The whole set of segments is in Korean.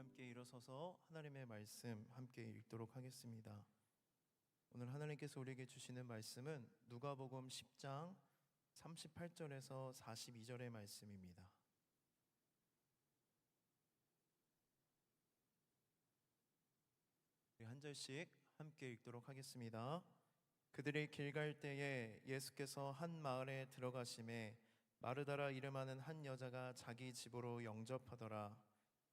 함께 일어서서 하나님의 말씀 함께 읽도록 하겠습니다. 오늘 하나님께서 우리에게 주시는 말씀은 누가복음 10장 38절에서 42절의 말씀입니다. 우리 한 절씩 함께 읽도록 하겠습니다. 그들이 길 갈 때에 예수께서 한 마을에 들어가심에 마르다라 이름하는 한 여자가 자기 집으로 영접하더라.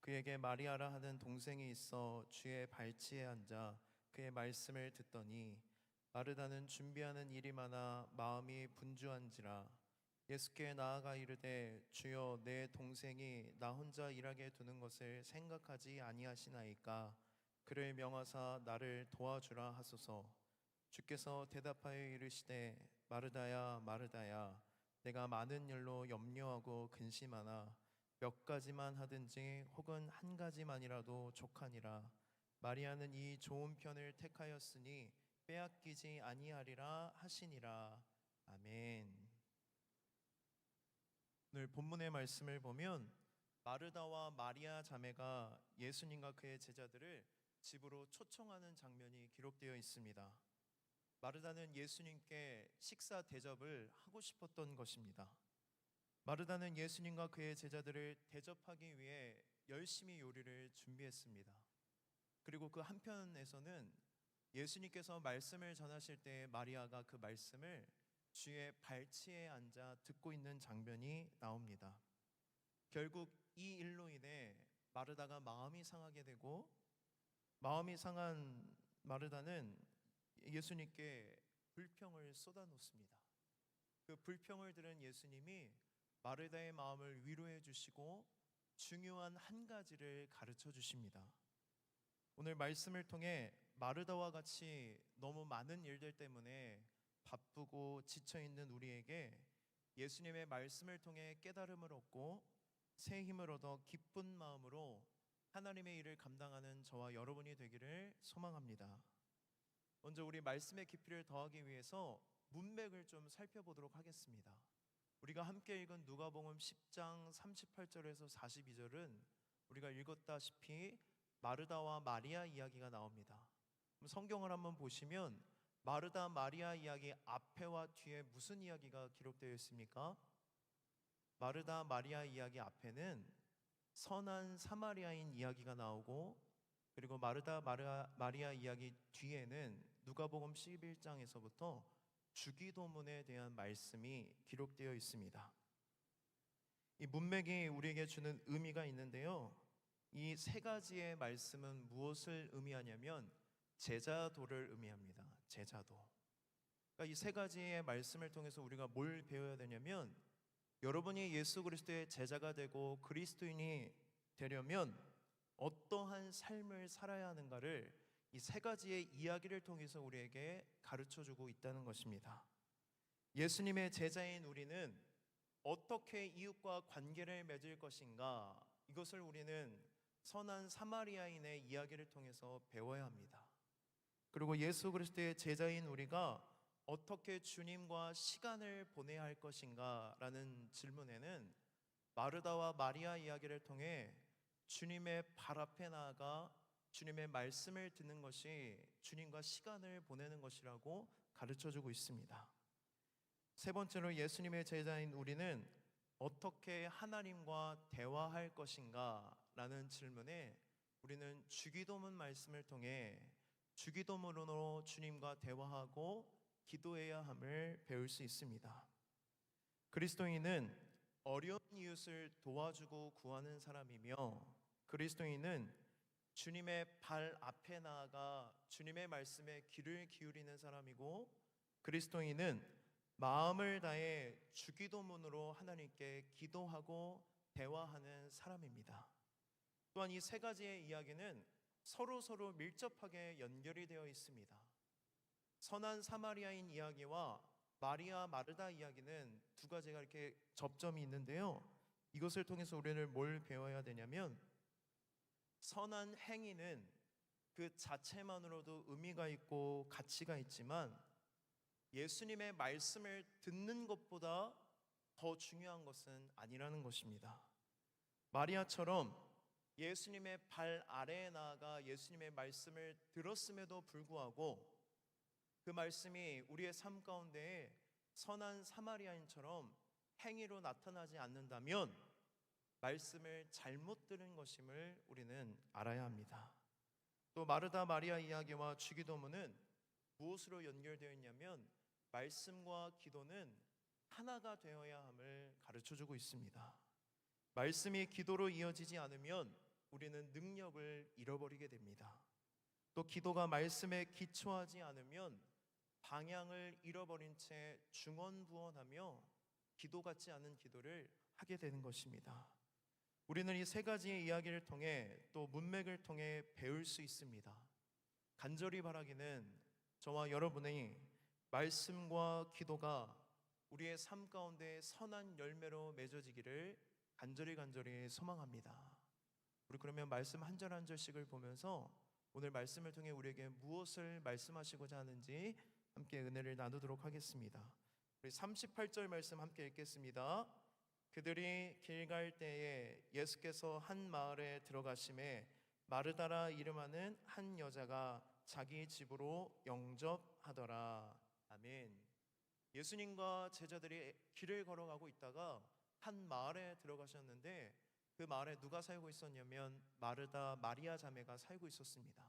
그에게 마리아라 하는 동생이 있어 주의 발치에 앉아 그의 말씀을 듣더니 마르다는 준비하는 일이 많아 마음이 분주한지라. 예수께 나아가 이르되 주여, 내 동생이 나 혼자 일하게 두는 것을 생각하지 아니하시나이까. 그를 명하사 나를 도와주라 하소서. 주께서 대답하여 이르시되 마르다야 마르다야, 내가 많은 일로 염려하고 근심하나 몇 가지만 하든지 혹은 한 가지만이라도 족하니라. 마리아는 이 좋은 편을 택하였으니 빼앗기지 아니하리라 하시니라. 아멘. 오늘 본문의 말씀을 보면 마르다와 마리아 자매가 예수님과 그의 제자들을 집으로 초청하는 장면이 기록되어 있습니다. 마르다는 예수님께 식사 대접을 하고 싶었던 것입니다. 마르다는 예수님과 그의 제자들을 대접하기 위해 열심히 요리를 준비했습니다. 그리고 그 한편에서는 예수님께서 말씀을 전하실 때 마리아가 그 말씀을 주의 발치에 앉아 듣고 있는 장면이 나옵니다. 결국 이 일로 인해 마르다가 마음이 상하게 되고, 마음이 상한 마르다는 예수님께 불평을 쏟아놓습니다. 그 불평을 들은 예수님이 마르다의 마음을 위로해 주시고 중요한 한 가지를 가르쳐 주십니다. 오늘 말씀을 통해 마르다와 같이 너무 많은 일들 때문에 바쁘고 지쳐있는 우리에게 예수님의 말씀을 통해 깨달음을 얻고 새 힘을 얻어 기쁜 마음으로 하나님의 일을 감당하는 저와 여러분이 되기를 소망합니다. 먼저 우리 말씀의 깊이를 더하기 위해서 문맥을 좀 살펴보도록 하겠습니다. 우리가 함께 읽은 누가복음 10장 38절에서 42절은 우리가 읽었다시피 마르다와 마리아 이야기가 나옵니다. 성경을 한번 보시면 마르다 마리아 이야기 앞에와 뒤에 무슨 이야기가 기록되어 있습니까? 마르다 마리아 이야기 앞에는 선한 사마리아인 이야기가 나오고, 그리고 마르다 마리아 이야기 뒤에는 누가복음 11장에서부터 주기도문에 대한 말씀이 기록되어 있습니다. 이 문맥이 우리에게 주는 의미가 있는데요, 이 세 가지의 말씀은 무엇을 의미하냐면 제자도를 의미합니다. 제자도. 그러니까 이 세 가지의 말씀을 통해서 우리가 뭘 배워야 되냐면, 여러분이 예수 그리스도의 제자가 되고 그리스도인이 되려면 어떠한 삶을 살아야 하는가를 이 세 가지의 이야기를 통해서 우리에게 가르쳐주고 있다는 것입니다. 예수님의 제자인 우리는 어떻게 이웃과 관계를 맺을 것인가, 이것을 우리는 선한 사마리아인의 이야기를 통해서 배워야 합니다. 그리고 예수 그리스도의 제자인 우리가 어떻게 주님과 시간을 보내야 할 것인가 라는 질문에는 마르다와 마리아 이야기를 통해 주님의 발 앞에 나아가 주님의 말씀을 듣는 것이 주님과 시간을 보내는 것이라고 가르쳐주고 있습니다. 세 번째로 예수님의 제자인 우리는 어떻게 하나님과 대화할 것인가 라는 질문에 우리는 주기도문 말씀을 통해 주기도문으로 주님과 대화하고 기도해야 함을 배울 수 있습니다. 그리스도인은 어려운 이웃을 도와주고 구하는 사람이며, 그리스도인은 주님의 발 앞에 나아가 주님의 말씀에 귀를 기울이는 사람이고, 그리스도인은 마음을 다해 주기도문으로 하나님께 기도하고 대화하는 사람입니다. 또한 이 세 가지의 이야기는 서로 밀접하게 연결이 되어 있습니다. 선한 사마리아인 이야기와 마리아 마르다 이야기는 두 가지가 이렇게 접점이 있는데요, 이것을 통해서 우리는 뭘 배워야 되냐면, 선한 행위는 그 자체만으로도 의미가 있고 가치가 있지만 예수님의 말씀을 듣는 것보다 더 중요한 것은 아니라는 것입니다. 마리아처럼 예수님의 발 아래에 나아가 예수님의 말씀을 들었음에도 불구하고 그 말씀이 우리의 삶 가운데에 선한 사마리아인처럼 행위로 나타나지 않는다면 말씀을 잘못 들은 것임을 우리는 알아야 합니다. 또 마르다 마리아 이야기와 주기도문은 무엇으로 연결되어 있냐면 말씀과 기도는 하나가 되어야 함을 가르쳐주고 있습니다. 말씀이 기도로 이어지지 않으면 우리는 능력을 잃어버리게 됩니다. 또 기도가 말씀에 기초하지 않으면 방향을 잃어버린 채 중언부언하며 기도 같지 않은 기도를 하게 되는 것입니다. 우리는 이 세 가지의 이야기를 통해 또 문맥을 통해 배울 수 있습니다. 간절히 바라기는 저와 여러분의 말씀과 기도가 우리의 삶 가운데 선한 열매로 맺어지기를 간절히 소망합니다. 우리 그러면 말씀 한 절 한 절씩을 보면서 오늘 말씀을 통해 우리에게 무엇을 말씀하시고자 하는지 함께 은혜를 나누도록 하겠습니다. 우리 38절 말씀 함께 읽겠습니다. 그들이 길 갈 때에 예수께서 한 마을에 들어가심에 마르다라 이름하는 한 여자가 자기 집으로 영접하더라. 아멘. 예수님과 제자들이 길을 걸어가고 있다가 한 마을에 들어가셨는데 그 마을에 누가 살고 있었냐면 마르다 마리아 자매가 살고 있었습니다.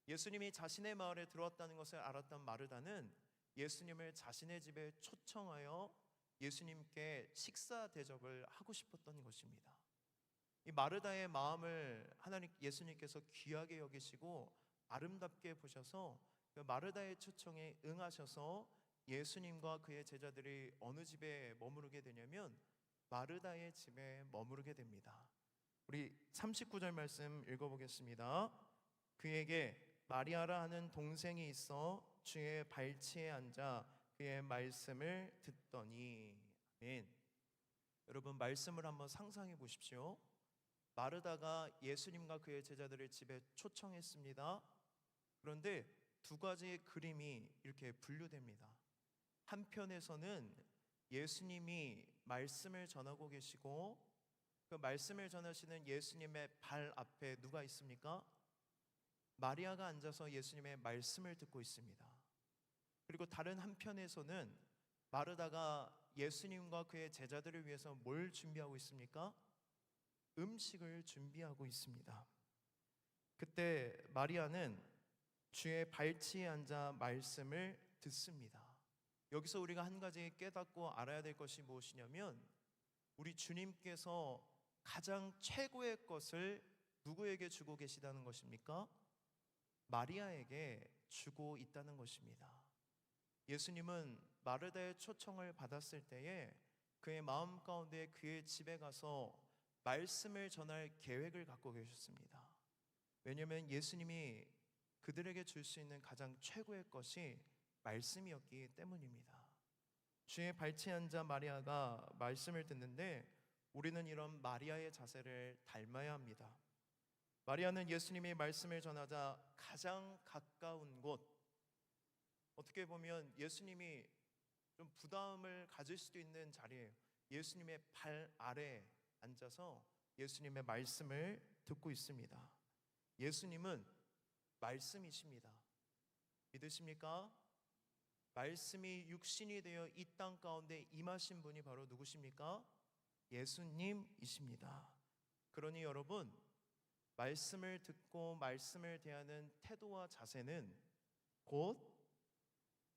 예수님이 자신의 마을에 들어왔다는 것을 알았던 마르다는 예수님을 자신의 집에 초청하여 예수님께 식사 대접을 하고 싶었던 것입니다. 이 마르다의 마음을 예수님께서 귀하게 여기시고 아름답게 보셔서 그 마르다의 초청에 응하셔서 예수님과 그의 제자들이 어느 집에 머무르게 되냐면 마르다의 집에 머무르게 됩니다. 우리 39절 말씀 읽어보겠습니다. 그에게 마리아라 하는 동생이 있어 주의 발치에 앉아 그의 말씀을 듣더니. 아멘. 여러분 말씀을 한번 상상해 보십시오. 마르다가 예수님과 그의 제자들을 집에 초청했습니다. 그런데 두 가지의 그림이 이렇게 분류됩니다. 한편에서는 예수님이 말씀을 전하고 계시고 그 말씀을 전하시는 예수님의 발 앞에 누가 있습니까? 마리아가 앉아서 예수님의 말씀을 듣고 있습니다. 그리고 다른 한편에서는 마르다가 예수님과 그의 제자들을 위해서 뭘 준비하고 있습니까? 음식을 준비하고 있습니다. 그때 마리아는 주의 발치에 앉아 말씀을 듣습니다. 여기서 우리가 한 가지 깨닫고 알아야 될 것이 무엇이냐면 우리 주님께서 가장 최고의 것을 누구에게 주고 계시다는 것입니까? 마리아에게 주고 있다는 것입니다. 예수님은 마르다의 초청을 받았을 때에 그의 마음 가운데 그의 집에 가서 말씀을 전할 계획을 갖고 계셨습니다. 왜냐하면 예수님이 그들에게 줄 수 있는 가장 최고의 것이 말씀이었기 때문입니다. 주의 발치에 앉아 마리아가 말씀을 듣는데 우리는 이런 마리아의 자세를 닮아야 합니다. 마리아는 예수님이 말씀을 전하자 가장 가까운 곳, 어떻게 보면 예수님이 좀 부담을 가질 수도 있는 자리예요. 예수님의 발 아래에 앉아서 예수님의 말씀을 듣고 있습니다. 예수님은 말씀이십니다. 믿으십니까? 말씀이 육신이 되어 이 땅 가운데 임하신 분이 바로 누구십니까? 예수님이십니다. 그러니 여러분, 말씀을 듣고 말씀을 대하는 태도와 자세는 곧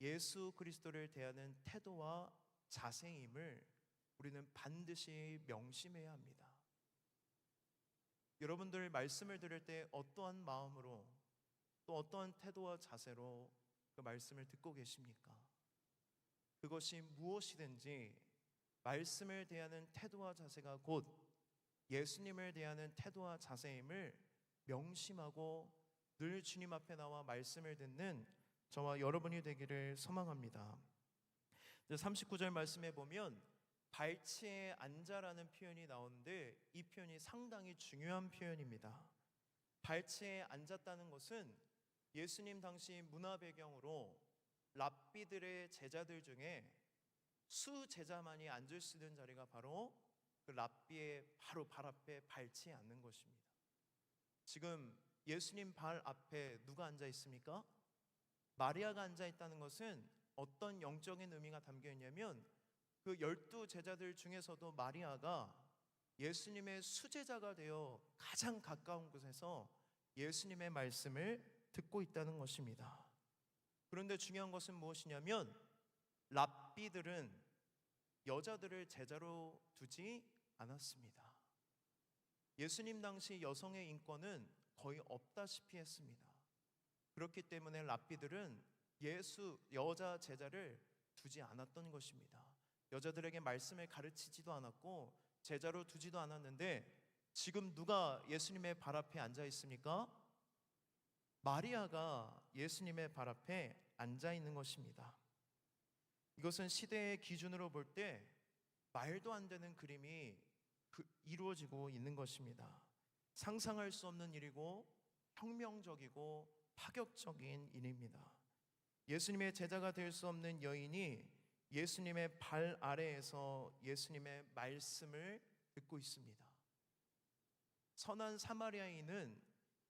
예수 그리스도를 대하는 태도와 자세임을 우리는 반드시 명심해야 합니다. 여러분들 말씀을 들을 때 어떠한 마음으로 또 어떠한 태도와 자세로 그 말씀을 듣고 계십니까? 그것이 무엇이든지 말씀을 대하는 태도와 자세가 곧 예수님을 대하는 태도와 자세임을 명심하고 늘 주님 앞에 나와 말씀을 듣는 저와 여러분이 되기를 소망합니다. 39절 말씀에 보면 발치에 앉아라는 표현이 나오는데 이 표현이 상당히 중요한 표현입니다. 발치에 앉았다는 것은 예수님 당시 문화 배경으로 랍비들의 제자들 중에 수제자만이 앉을 수 있는 자리가 바로 그 랍비의 바로 발 앞에 밟지 않는 것입니다. 지금 예수님 발 앞에 누가 앉아 있습니까? 마리아가 앉아 있다는 것은 어떤 영적인 의미가 담겨 있냐면 그 12제자들 중에서도 마리아가 예수님의 수제자가 되어 가장 가까운 곳에서 예수님의 말씀을 듣고 있다는 것입니다. 그런데 중요한 것은 무엇이냐면 랍비들은 여자들을 제자로 두지 않았습니다. 예수님 당시 여성의 인권은 거의 없다시피 했습니다. 그렇기 때문에 랍비들은 여자 제자를 두지 않았던 것입니다. 여자들에게 말씀을 가르치지도 않았고 제자로 두지도 않았는데 지금 누가 예수님의 발 앞에 앉아 있습니까? 마리아가 예수님의 발 앞에 앉아 있는 것입니다. 이것은 시대의 기준으로 볼 때 말도 안 되는 그림이 이루어지고 있는 것입니다. 상상할 수 없는 일이고 혁명적이고 파격적인 일입니다. 예수님의 제자가 될 수 없는 여인이 예수님의 발 아래에서 예수님의 말씀을 듣고 있습니다. 선한 사마리아인은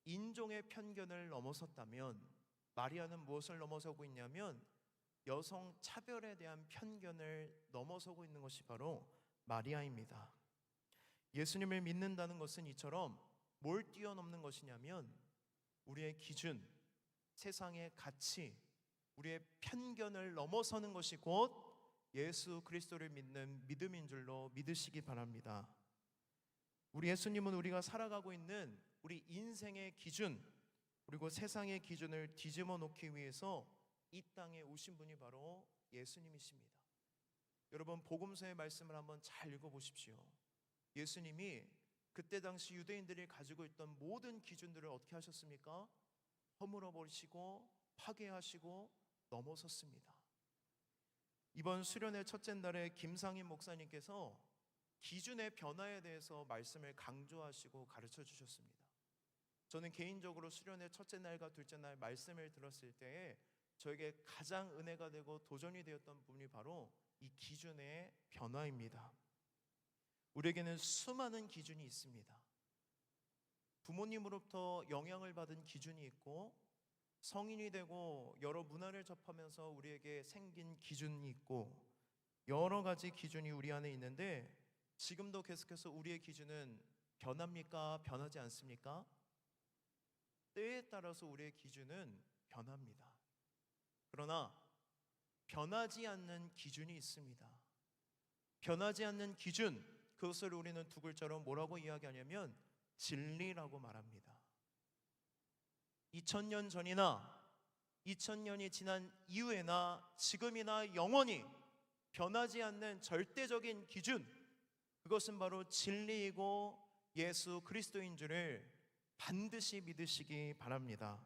인종의 편견을 넘어섰다면 마리아는 무엇을 넘어서고 있냐면 여성 차별에 대한 편견을 넘어서고 있는 것이 바로 마리아입니다. 예수님을 믿는다는 것은 이처럼 뭘 뛰어넘는 것이냐면 우리의 기준, 세상의 가치, 우리의 편견을 넘어서는 것이 곧 예수 그리스도를 믿는 믿음인 줄로 믿으시기 바랍니다. 우리 예수님은 우리가 살아가고 있는 우리 인생의 기준 그리고 세상의 기준을 뒤집어 놓기 위해서 이 땅에 오신 분이 바로 예수님이십니다. 여러분 복음서의 말씀을 한번 잘 읽어보십시오. 예수님이 그때 당시 유대인들이 가지고 있던 모든 기준들을 어떻게 하셨습니까? 허물어 버리시고 파괴하시고 넘어섰습니다. 이번 수련회 첫째 날에 김상인 목사님께서 기준의 변화에 대해서 말씀을 강조하시고 가르쳐 주셨습니다. 저는 개인적으로 수련회 첫째 날과 둘째 날 말씀을 들었을 때에 저에게 가장 은혜가 되고 도전이 되었던 부분이 바로 이 기준의 변화입니다. 우리에게는 수많은 기준이 있습니다. 부모님으로부터 영향을 받은 기준이 있고 성인이 되고 여러 문화를 접하면서 우리에게 생긴 기준이 있고 여러 가지 기준이 우리 안에 있는데 지금도 계속해서 우리의 기준은 변합니까? 변하지 않습니까? 때에 따라서 우리의 기준은 변합니다. 그러나 변하지 않는 기준이 있습니다. 변하지 않는 기준, 그것을 우리는 두 글자로 뭐라고 이야기하냐면 진리라고 말합니다. 2000년 전이나 2000년이 지난 이후에나 지금이나 영원히 변하지 않는 절대적인 기준, 그것은 바로 진리이고 예수 그리스도인 줄을 반드시 믿으시기 바랍니다.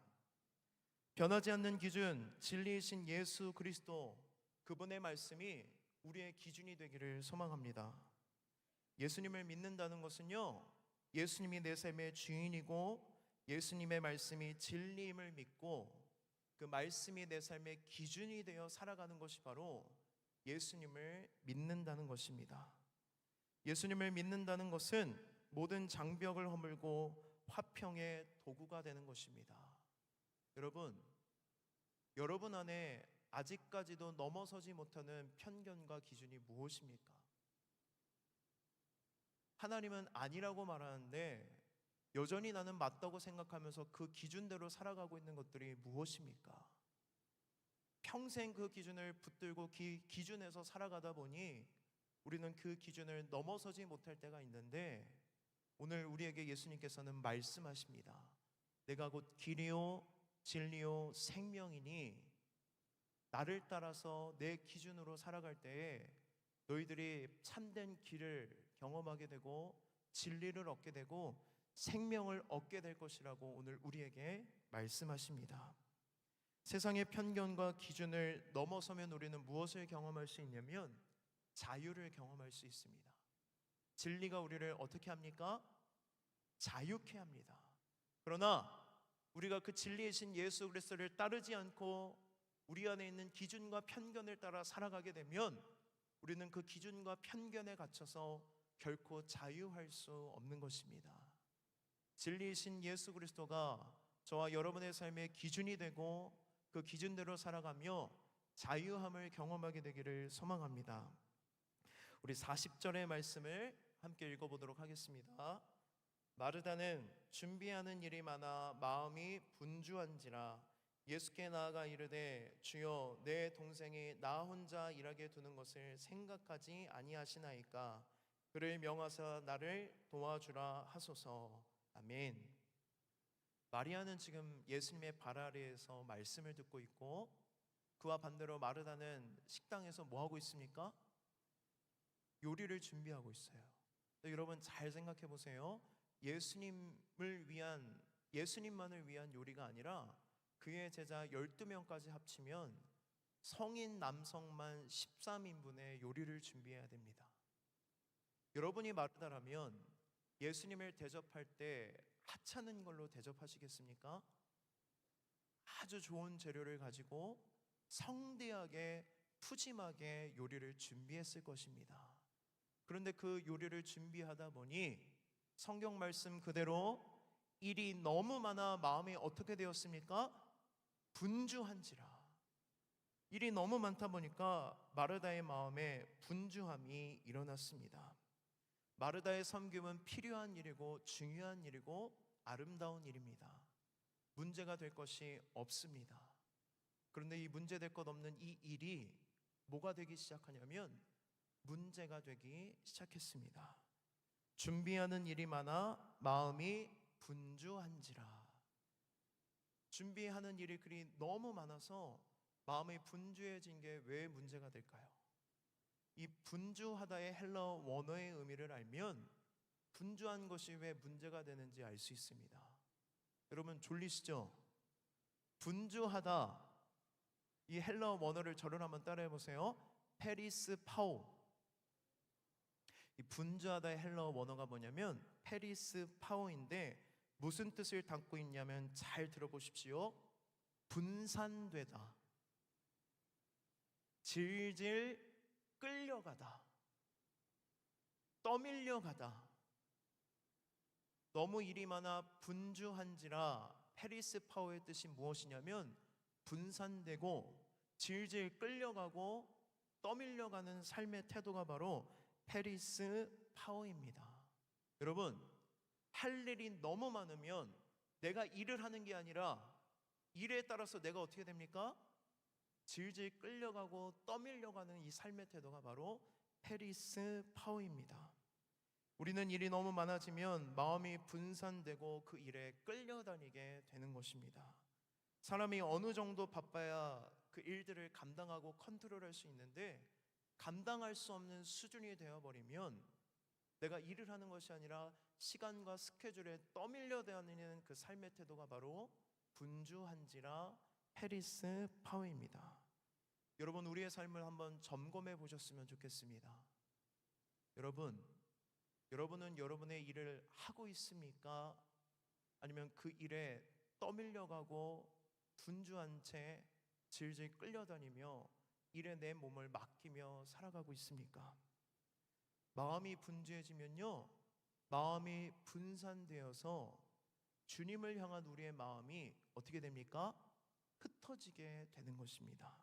변하지 않는 기준, 진리이신 예수 그리스도, 그분의 말씀이 우리의 기준이 되기를 소망합니다. 예수님을 믿는다는 것은요, 예수님이 내 삶의 주인이고 예수님의 말씀이 진리임을 믿고 그 말씀이 내 삶의 기준이 되어 살아가는 것이 바로 예수님을 믿는다는 것입니다. 예수님을 믿는다는 것은 모든 장벽을 허물고 화평의 도구가 되는 것입니다. 여러분 안에 아직까지도 넘어서지 못하는 편견과 기준이 무엇입니까? 하나님은 아니라고 말하는데 여전히 나는 맞다고 생각하면서 그 기준대로 살아가고 있는 것들이 무엇입니까? 평생 그 기준을 붙들고 기준에서 살아가다 보니 우리는 그 기준을 넘어서지 못할 때가 있는데 오늘 우리에게 예수님께서는 말씀하십니다. 내가 곧 길이요 진리요 생명이니 나를 따라서 내 기준으로 살아갈 때에 너희들이 참된 길을 경험하게 되고 진리를 얻게 되고 생명을 얻게 될 것이라고 오늘 우리에게 말씀하십니다. 세상의 편견과 기준을 넘어서면 우리는 무엇을 경험할 수 있냐면 자유를 경험할 수 있습니다. 진리가 우리를 어떻게 합니까? 자유케 합니다. 그러나 우리가 그 진리이신 예수 그리스도를 따르지 않고 우리 안에 있는 기준과 편견을 따라 살아가게 되면 우리는 그 기준과 편견에 갇혀서 결코 자유할 수 없는 것입니다. 진리이신 예수 그리스도가 저와 여러분의 삶의 기준이 되고 그 기준대로 살아가며 자유함을 경험하게 되기를 소망합니다. 우리 40절의 말씀을 함께 읽어보도록 하겠습니다. 마르다는 준비하는 일이 많아 마음이 분주한지라 예수께 나아가 이르되 주여 내 동생이 나 혼자 일하게 두는 것을 생각하지 아니하시나이까 그를 명하사 나를 도와주라 하소서. 아멘. 마리아는 지금 예수님의 발 아래에서 말씀을 듣고 있고 그와 반대로 마르다는 식당에서 뭐 하고 있습니까? 요리를 준비하고 있어요. 여러분 잘 생각해 보세요. 예수님만을 위한 요리가 아니라 그의 제자 12명까지 합치면 성인 남성만 13인분의 요리를 준비해야 됩니다. 여러분이 마르다라면 예수님을 대접할 때 하찮은 걸로 대접하시겠습니까? 아주 좋은 재료를 가지고 성대하게 푸짐하게 요리를 준비했을 것입니다. 그런데 그 요리를 준비하다 보니 성경 말씀 그대로 일이 너무 많아 마음이 어떻게 되었습니까? 분주한지라. 일이 너무 많다 보니까 마르다의 마음에 분주함이 일어났습니다. 마르다의 섬김은 필요한 일이고 중요한 일이고 아름다운 일입니다. 문제가 될 것이 없습니다. 그런데 이 문제될 것 없는 이 일이 뭐가 되기 시작하냐면 문제가 되기 시작했습니다. 준비하는 일이 많아 마음이 분주한지라. 준비하는 일이 그리 너무 많아서 마음이 분주해진 게 왜 문제가 될까요? 이 분주하다의 헬라어 원어의 의미를 알면 분주한 것이 왜 문제가 되는지 알 수 있습니다. 여러분 졸리시죠? 분주하다, 이 헬라어 원어를 저를 한번 따라해 보세요. 페리스 파오. 이 분주하다의 헬라어 원어가 뭐냐면 페리스 파오인데 무슨 뜻을 담고 있냐면 잘 들어보십시오. 분산되다, 질질 끌려가다, 떠밀려가다. 너무 일이 많아 분주한지라. 페리스 파오의 뜻이 무엇이냐면 분산되고 질질 끌려가고 떠밀려가는 삶의 태도가 바로 페리스 파오입니다. 여러분, 할 일이 너무 많으면 내가 일을 하는 게 아니라 일에 따라서 내가 어떻게 됩니까? 질질 끌려가고 떠밀려가는 이 삶의 태도가 바로 페리스 파오입니다. 우리는 일이 너무 많아지면 마음이 분산되고 그 일에 끌려다니게 되는 것입니다. 사람이 어느 정도 바빠야 그 일들을 감당하고 컨트롤할 수 있는데 감당할 수 없는 수준이 되어버리면 내가 일을 하는 것이 아니라 시간과 스케줄에 떠밀려 다니는 그 삶의 태도가 바로 분주한지라 페리스 파오입니다. 여러분 우리의 삶을 한번 점검해 보셨으면 좋겠습니다. 여러분은 여러분의 일을 하고 있습니까? 아니면 그 일에 떠밀려가고 분주한 채 질질 끌려다니며 일에 내 몸을 맡기며 살아가고 있습니까? 마음이 분주해지면요, 마음이 분산되어서 주님을 향한 우리의 마음이 어떻게 됩니까? 흩어지게 되는 것입니다.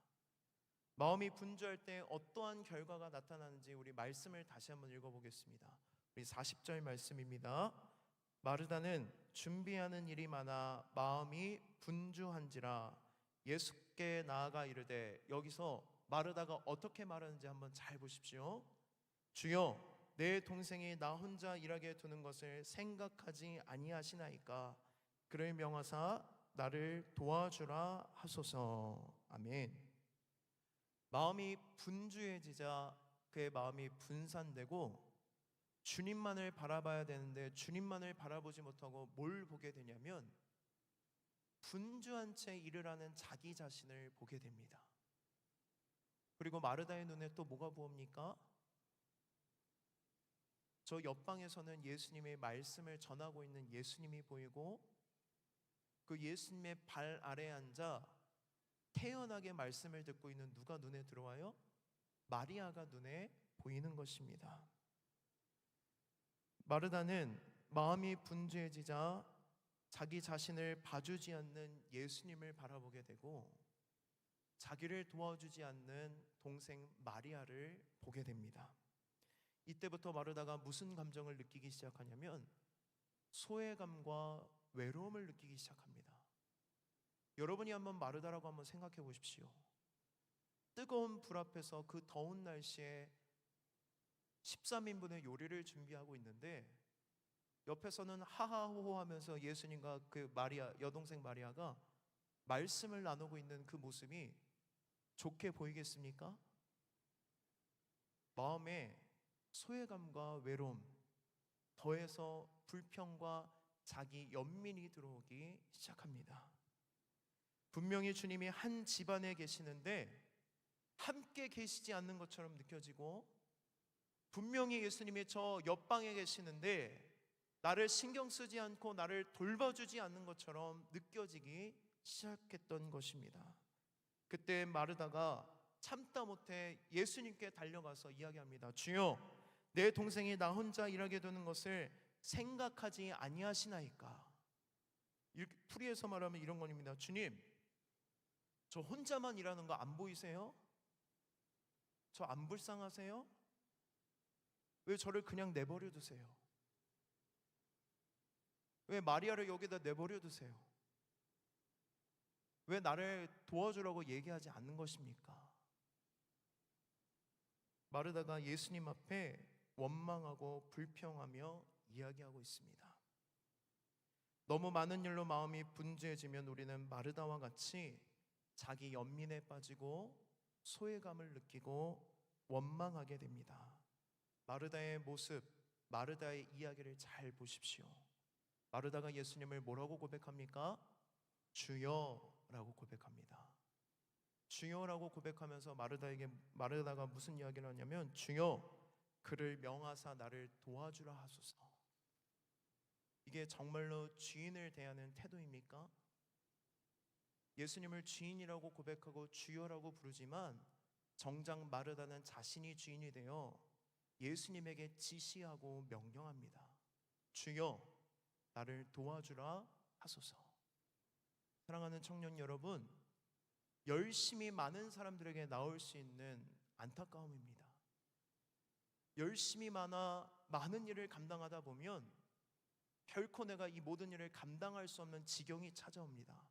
마음이 분주할 때 어떠한 결과가 나타나는지 우리 말씀을 다시 한번 읽어보겠습니다. 우리 40절 말씀입니다. 마르다는 준비하는 일이 많아 마음이 분주한지라 예수께 나아가 이르되. 여기서 마르다가 어떻게 말하는지 한번 잘 보십시오. 주여 내 동생이 나 혼자 일하게 두는 것을 생각하지 아니하시나이까 그를 명하사 나를 도와주라 하소서. 아멘. 마음이 분주해지자 그의 마음이 분산되고 주님만을 바라봐야 되는데 주님만을 바라보지 못하고 뭘 보게 되냐면 분주한 채 일을 하는 자기 자신을 보게 됩니다. 그리고 마르다의 눈에 또 뭐가 보입니까? 저 옆방에서는 예수님의 말씀을 전하고 있는 예수님이 보이고 그 예수님의 발 아래에 앉아 태연하게 말씀을 듣고 있는 누가 눈에 들어와요? 마리아가 눈에 보이는 것입니다. 마르다는 마음이 분주해지자 자기 자신을 봐주지 않는 예수님을 바라보게 되고 자기를 도와주지 않는 동생 마리아를 보게 됩니다. 이때부터 마르다가 무슨 감정을 느끼기 시작하냐면 소외감과 외로움을 느끼기 시작합니다. 여러분이 한번 마르다라고 한번 생각해 보십시오. 뜨거운 불 앞에서 그 더운 날씨에 13인분의 요리를 준비하고 있는데 옆에서는 하하호호 하면서 예수님과 그 마리아, 여동생 마리아가 말씀을 나누고 있는 그 모습이 좋게 보이겠습니까? 마음에 소외감과 외로움, 더해서 불평과 자기 연민이 들어오기 시작합니다. 분명히 주님이 한 집안에 계시는데 함께 계시지 않는 것처럼 느껴지고, 분명히 예수님이 저 옆방에 계시는데 나를 신경 쓰지 않고 나를 돌봐주지 않는 것처럼 느껴지기 시작했던 것입니다. 그때 마르다가 참다 못해 예수님께 달려가서 이야기합니다. 주여, 내 동생이 나 혼자 일하게 되는 것을 생각하지 아니하시나이까. 풀이해서 말하면 이런 겁니다. 주님, 저 혼자만 일하는 거 안 보이세요? 저 안 불쌍하세요? 왜 저를 그냥 내버려 두세요? 왜 마리아를 여기다 내버려 두세요? 왜 나를 도와주라고 얘기하지 않는 것입니까? 마르다가 예수님 앞에 원망하고 불평하며 이야기하고 있습니다. 너무 많은 일로 마음이 분주해지면 우리는 마르다와 같이 자기 연민에 빠지고 소외감을 느끼고 원망하게 됩니다. 마르다의 모습, 마르다의 이야기를 잘 보십시오. 마르다가 예수님을 뭐라고 고백합니까? 주여라고 고백합니다. 주여라고 고백하면서 마르다가 무슨 이야기를 하냐면, 주여, 그를 명하사 나를 도와주라 하소서. 이게 정말로 주인을 대하는 태도입니까? 예수님을 주인이라고 고백하고 주여라고 부르지만 정작 마르다는 자신이 주인이 되어 예수님에게 지시하고 명령합니다. 주여, 나를 도와주라 하소서. 사랑하는 청년 여러분, 열심히 많은 사람들에게 나올 수 있는 안타까움입니다. 열심히 많은 일을 감당하다 보면 결코 내가 이 모든 일을 감당할 수 없는 지경이 찾아옵니다.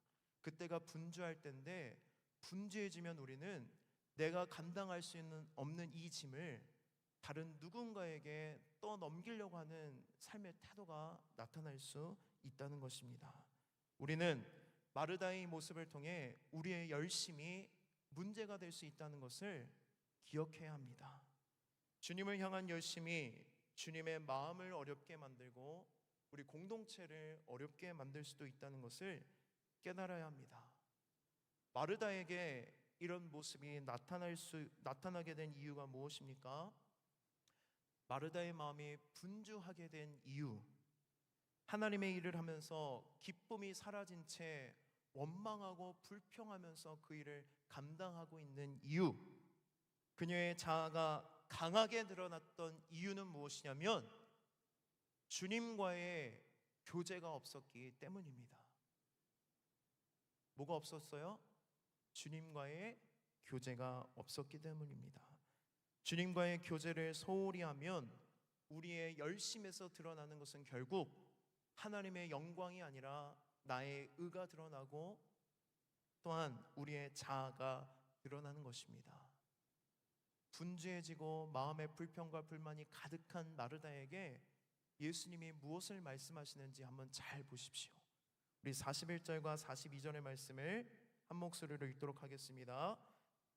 그때가 분주할 때인데, 분주해지면 우리는 내가 감당할 수 없는 이 짐을 다른 누군가에게 떠넘기려고 하는 삶의 태도가 나타날 수 있다는 것입니다. 우리는 마르다의 모습을 통해 우리의 열심이 문제가 될 수 있다는 것을 기억해야 합니다. 주님을 향한 열심이 주님의 마음을 어렵게 만들고 우리 공동체를 어렵게 만들 수도 있다는 것을 깨달아야 합니다. 마르다에게 이런 모습이 나타나게 된 이유가 무엇입니까? 마르다의 마음이 분주하게 된 이유, 하나님의 일을 하면서 기쁨이 사라진 채 원망하고 불평하면서 그 일을 감당하고 있는 이유, 그녀의 자아가 강하게 드러났던 이유는 무엇이냐면 주님과의 교제가 없었기 때문입니다. 뭐가 없었어요? 주님과의 교제가 없었기 때문입니다. 주님과의 교제를 소홀히 하면 우리의 열심에서 드러나는 것은 결국 하나님의 영광이 아니라 나의 의가 드러나고 또한 우리의 자아가 드러나는 것입니다. 분주해지고 마음에 불평과 불만이 가득한 마르다에게 예수님이 무엇을 말씀하시는지 한번 잘 보십시오. 우리 41절과 42절의 말씀을 한 목소리로 읽도록 하겠습니다.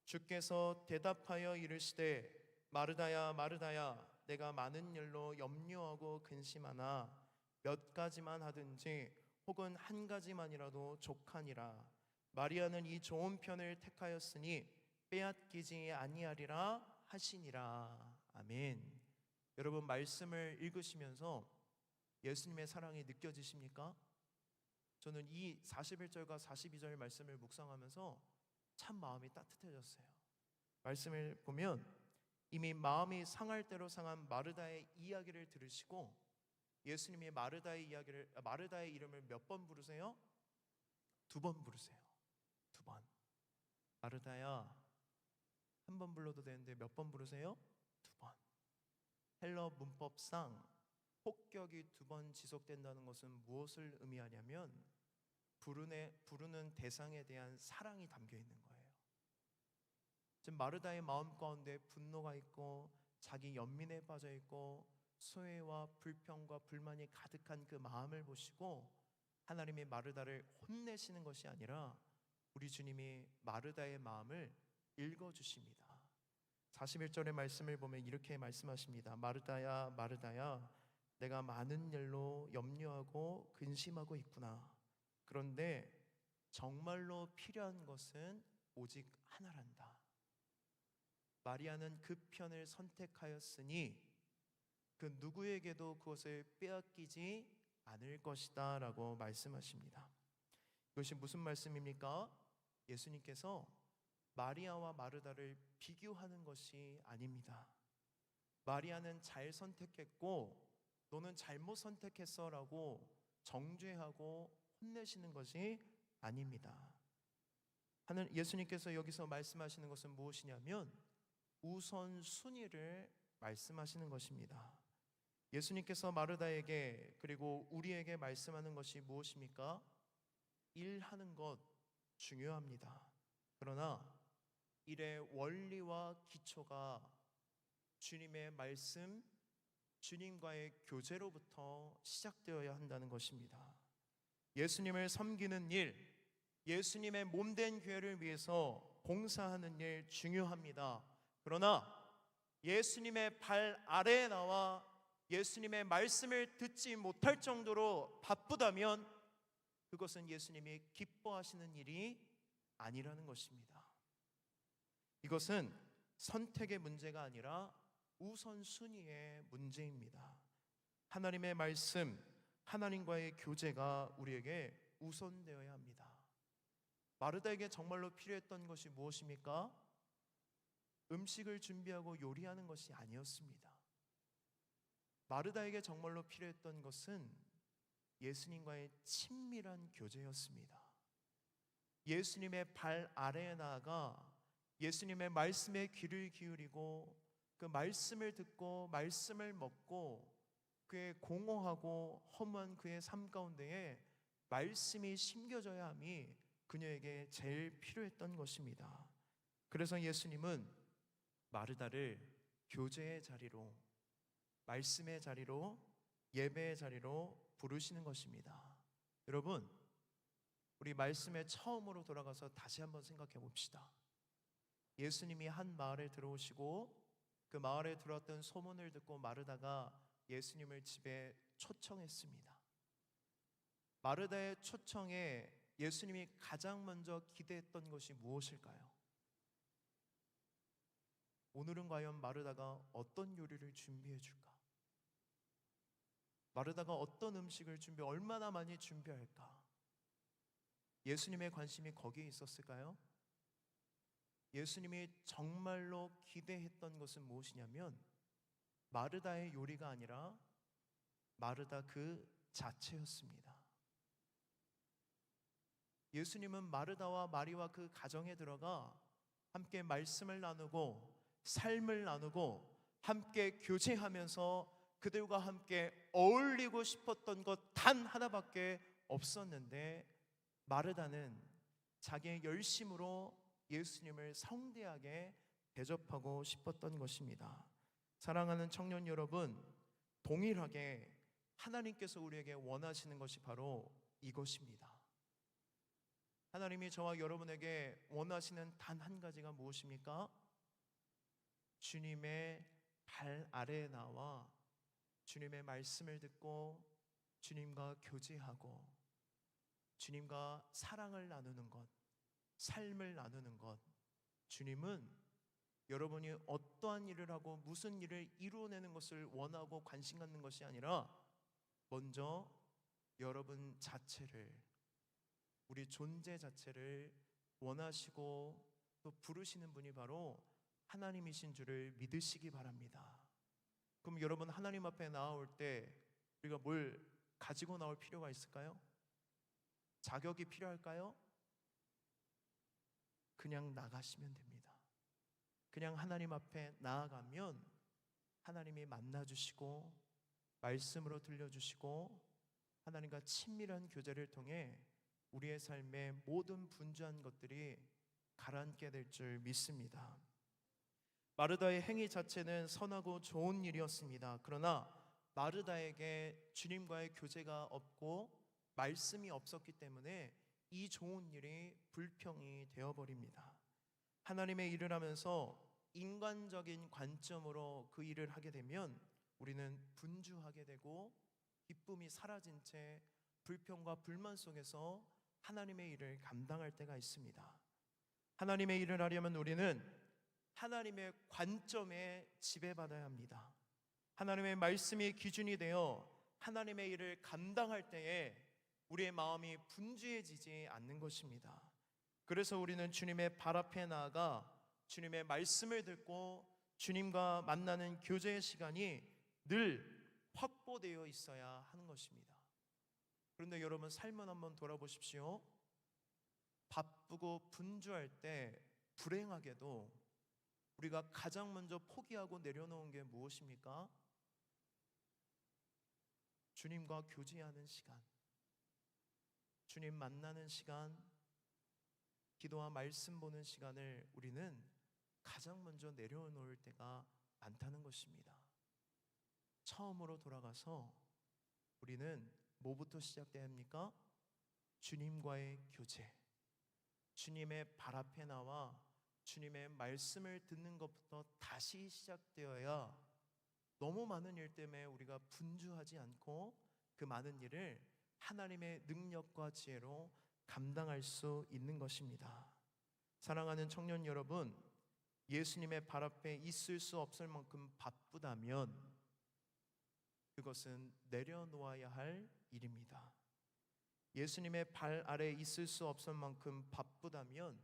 주께서 대답하여 이르시되 마르다야 마르다야, 내가 많은 일로 염려하고 근심하나 몇 가지만 하든지 혹은 한 가지만이라도 족하니라. 마리아는 이 좋은 편을 택하였으니 빼앗기지 아니하리라 하시니라. 아멘. 여러분, 말씀을 읽으시면서 예수님의 사랑이 느껴지십니까? 저는 이 41절과 42절 말씀을 묵상하면서 참 마음이 따뜻해졌어요. 말씀을 보면 이미 마음이 상할 대로 상한 마르다의 이야기를 들으시고 예수님이 마르다의 이름을 몇 번 부르세요? 2번 부르세요. 2번. 마르다야, 한 번 불러도 되는데 몇 번 부르세요? 2번. 헬러 문법상 폭격이 2번 지속된다는 것은 무엇을 의미하냐면 부르는 대상에 대한 사랑이 담겨 있는 거예요. 지금 마르다의 마음 가운데 분노가 있고 자기 연민에 빠져 있고 소외와 불평과 불만이 가득한 그 마음을 보시고 하나님이 마르다를 혼내시는 것이 아니라 우리 주님이 마르다의 마음을 읽어주십니다. 41절의 말씀을 보면 이렇게 말씀하십니다. 마르다야, 마르다야, 내가 많은 일로 염려하고 근심하고 있구나. 그런데 정말로 필요한 것은 오직 하나란다. 마리아는 그 편을 선택하였으니 그 누구에게도 그것을 빼앗기지 않을 것이다 라고 말씀하십니다. 이것이 무슨 말씀입니까? 예수님께서 마리아와 마르다를 비교하는 것이 아닙니다. 마리아는 잘 선택했고 너는 잘못 선택했어 라고 정죄하고 혼내시는 것이 아닙니다. 예수님께서 여기서 말씀하시는 것은 무엇이냐면 우선순위를 말씀하시는 것입니다. 예수님께서 마르다에게 그리고 우리에게 말씀하는 것이 무엇입니까? 일하는 것 중요합니다. 그러나 일의 원리와 기초가 주님의 말씀, 주님과의 교제로부터 시작되어야 한다는 것입니다. 예수님을 섬기는 일, 예수님의 몸된 교회를 위해서 봉사하는 일 중요합니다. 그러나 예수님의 발 아래에 나와 예수님의 말씀을 듣지 못할 정도로 바쁘다면 그것은 예수님이 기뻐하시는 일이 아니라는 것입니다. 이것은 선택의 문제가 아니라 우선순위의 문제입니다. 하나님의 말씀, 하나님과의 교제가 우리에게 우선되어야 합니다. 마르다에게 정말로 필요했던 것이 무엇입니까? 음식을 준비하고 요리하는 것이 아니었습니다. 마르다에게 정말로 필요했던 것은 예수님과의 친밀한 교제였습니다. 예수님의 발 아래에 나아가 예수님의 말씀에 귀를 기울이고 그 말씀을 듣고 말씀을 먹고 그의 공허하고 허무한 그의 삶 가운데에 말씀이 심겨져야 함이 그녀에게 제일 필요했던 것입니다. 그래서 예수님은 마르다를 교제의 자리로, 말씀의 자리로, 예배의 자리로 부르시는 것입니다. 여러분, 우리 말씀의 처음으로 돌아가서 다시 한번 생각해 봅시다. 예수님이 한 마을에 들어오시고 그 마을에 들어왔던 소문을 듣고 마르다가 예수님을 집에 초청했습니다. 마르다의 초청에 예수님이 가장 먼저 기대했던 것이 무엇일까요? 오늘은 과연 마르다가 어떤 요리를 준비해 줄까? 마르다가 어떤 음식을 얼마나 많이 준비할까? 예수님의 관심이 거기에 있었을까요? 예수님이 정말로 기대했던 것은 무엇이냐면 마르다의 요리가 아니라 마르다 그 자체였습니다. 예수님은 마르다와 마리와 그 가정에 들어가 함께 말씀을 나누고 삶을 나누고 함께 교제하면서 그들과 함께 어울리고 싶었던 것 단 하나밖에 없었는데 마르다는 자기의 열심으로 예수님을 성대하게 대접하고 싶었던 것입니다. 사랑하는 청년 여러분, 동일하게 하나님께서 우리에게 원하시는 것이 바로 이것입니다. 하나님이 저와 여러분에게 원하시는 단 한 가지가 무엇입니까? 주님의 발 아래에 나와 주님의 말씀을 듣고 주님과 교제하고 주님과 사랑을 나누는 것, 삶을 나누는 것. 주님은 여러분이 어떠한 일을 하고 무슨 일을 이루어내는 것을 원하고 관심 갖는 것이 아니라 먼저 여러분 자체를, 우리 존재 자체를 원하시고 또 부르시는 분이 바로 하나님이신 줄을 믿으시기 바랍니다. 그럼 여러분 하나님 앞에 나아올 때 우리가 뭘 가지고 나올 필요가 있을까요? 자격이 필요할까요? 그냥 나가시면 됩니다. 그냥 하나님 앞에 나아가면 하나님이 만나주시고 말씀으로 들려주시고 하나님과 친밀한 교제를 통해 우리의 삶의 모든 분주한 것들이 가라앉게 될 줄 믿습니다. 마르다의 행위 자체는 선하고 좋은 일이었습니다. 그러나 마르다에게 주님과의 교제가 없고 말씀이 없었기 때문에 이 좋은 일이 불평이 되어버립니다. 하나님의 일을 하면서 인간적인 관점으로 그 일을 하게 되면 우리는 분주하게 되고 기쁨이 사라진 채 불평과 불만 속에서 하나님의 일을 감당할 때가 있습니다. 하나님의 일을 하려면 우리는 하나님의 관점에 지배받아야 합니다. 하나님의 말씀이 기준이 되어 하나님의 일을 감당할 때에 우리의 마음이 분주해지지 않는 것입니다. 그래서 우리는 주님의 발 앞에 나아가 주님의 말씀을 듣고 주님과 만나는 교제의 시간이 늘 확보되어 있어야 하는 것입니다. 그런데 여러분, 삶을 한번 돌아보십시오. 바쁘고 분주할 때 불행하게도 우리가 가장 먼저 포기하고 내려놓은 게 무엇입니까? 주님과 교제하는 시간, 주님 만나는 시간, 기도와 말씀 보는 시간을 우리는 가장 먼저 내려놓을 때가 많다는 것입니다. 처음으로 돌아가서 우리는 뭐부터 시작돼야 합니까? 주님과의 교제, 주님의 발 앞에 나와 주님의 말씀을 듣는 것부터 다시 시작되어야 너무 많은 일 때문에 우리가 분주하지 않고 그 많은 일을 하나님의 능력과 지혜로 감당할 수 있는 것입니다. 사랑하는 청년 여러분, 예수님의 발 앞에 있을 수 없을 만큼 바쁘다면 그것은 내려놓아야 할 일입니다. 예수님의 발 아래 있을 수 없을 만큼 바쁘다면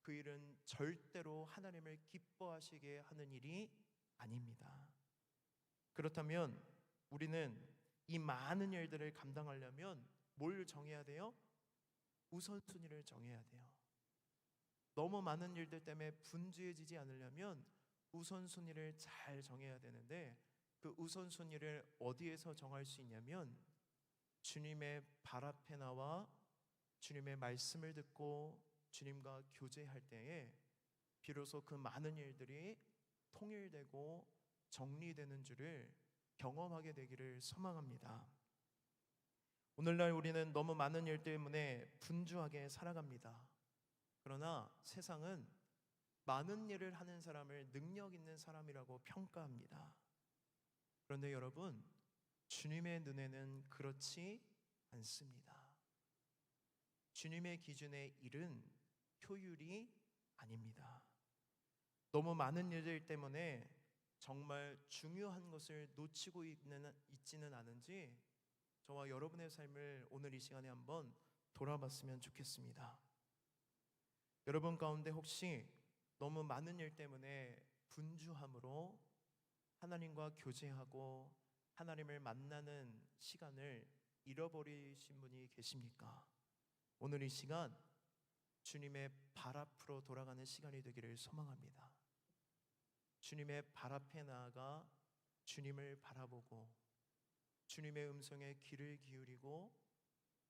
그 일은 절대로 하나님을 기뻐하시게 하는 일이 아닙니다. 그렇다면 우리는 이 많은 일들을 감당하려면 뭘 정해야 돼요? 우선순위를 정해야 돼요. 너무 많은 일들 때문에 분주해지지 않으려면 우선순위를 잘 정해야 되는데 그 우선순위를 어디에서 정할 수 있냐면 주님의 발 앞에 나와 주님의 말씀을 듣고 주님과 교제할 때에 비로소 그 많은 일들이 통일되고 정리되는 줄을 경험하게 되기를 소망합니다. 오늘날 우리는 너무 많은 일 때문에 분주하게 살아갑니다. 그러나 세상은 많은 일을 하는 사람을 능력 있는 사람이라고 평가합니다. 그런데 여러분, 주님의 눈에는 그렇지 않습니다. 주님의 기준의 일은 효율이 아닙니다. 너무 많은 일들 때문에 정말 중요한 것을 놓치고 있지는 않은지 저와 여러분의 삶을 오늘 이 시간에 한번 돌아봤으면 좋겠습니다. 여러분 가운데 혹시 너무 많은 일 때문에 분주함으로 하나님과 교제하고 하나님을 만나는 시간을 잃어버리신 분이 계십니까? 오늘 이 시간 주님의 발 앞으로 돌아가는 시간이 되기를 소망합니다. 주님의 발 앞에 나아가 주님을 바라보고 주님의 음성에 귀를 기울이고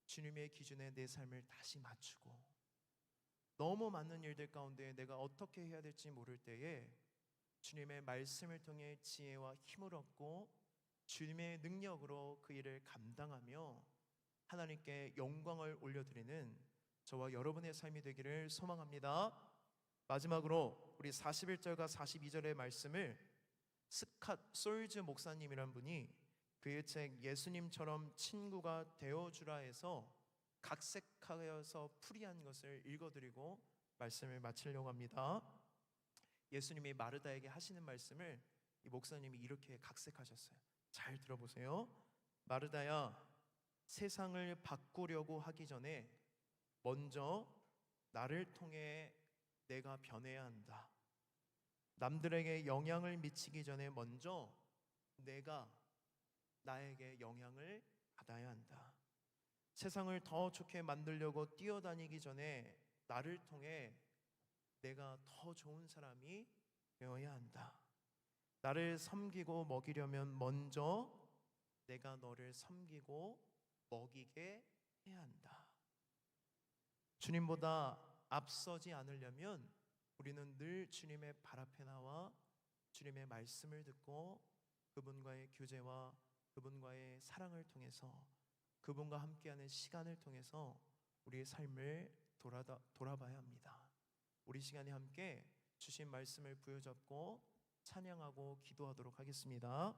주님의 기준에 내 삶을 다시 맞추고 너무 많은 일들 가운데 내가 어떻게 해야 될지 모를 때에 주님의 말씀을 통해 지혜와 힘을 얻고 주님의 능력으로 그 일을 감당하며 하나님께 영광을 올려드리는 저와 여러분의 삶이 되기를 소망합니다. 마지막으로 우리 41절과 42절의 말씀을 스캇 솔즈 목사님이란 분이 그의 책 예수님처럼 친구가 되어주라에서 각색하여서 풀이한 것을 읽어드리고 말씀을 마치려고 합니다. 예수님이 마르다에게 하시는 말씀을 이 목사님이 이렇게 각색하셨어요. 잘 들어보세요. 마르다야, 세상을 바꾸려고 하기 전에 먼저 나를 통해 내가 변해야 한다. 남들에게 영향을 미치기 전에 먼저 내가 나에게 영향을 받아야 한다. 세상을 더 좋게 만들려고 뛰어다니기 전에 나를 통해 내가 더 좋은 사람이 되어야 한다. 나를 섬기고 먹이려면 먼저 내가 너를 섬기고 먹이게 해야 한다. 주님보다 앞서지 않으려면 우리는 늘 주님의 발 앞에 나와 주님의 말씀을 듣고 그분과의 교제와 그분과의 사랑을 통해서 그분과 함께하는 시간을 통해서 우리의 삶을 돌아봐야 합니다. 우리 시간에 함께 주신 말씀을 부여잡고 찬양하고 기도하도록 하겠습니다.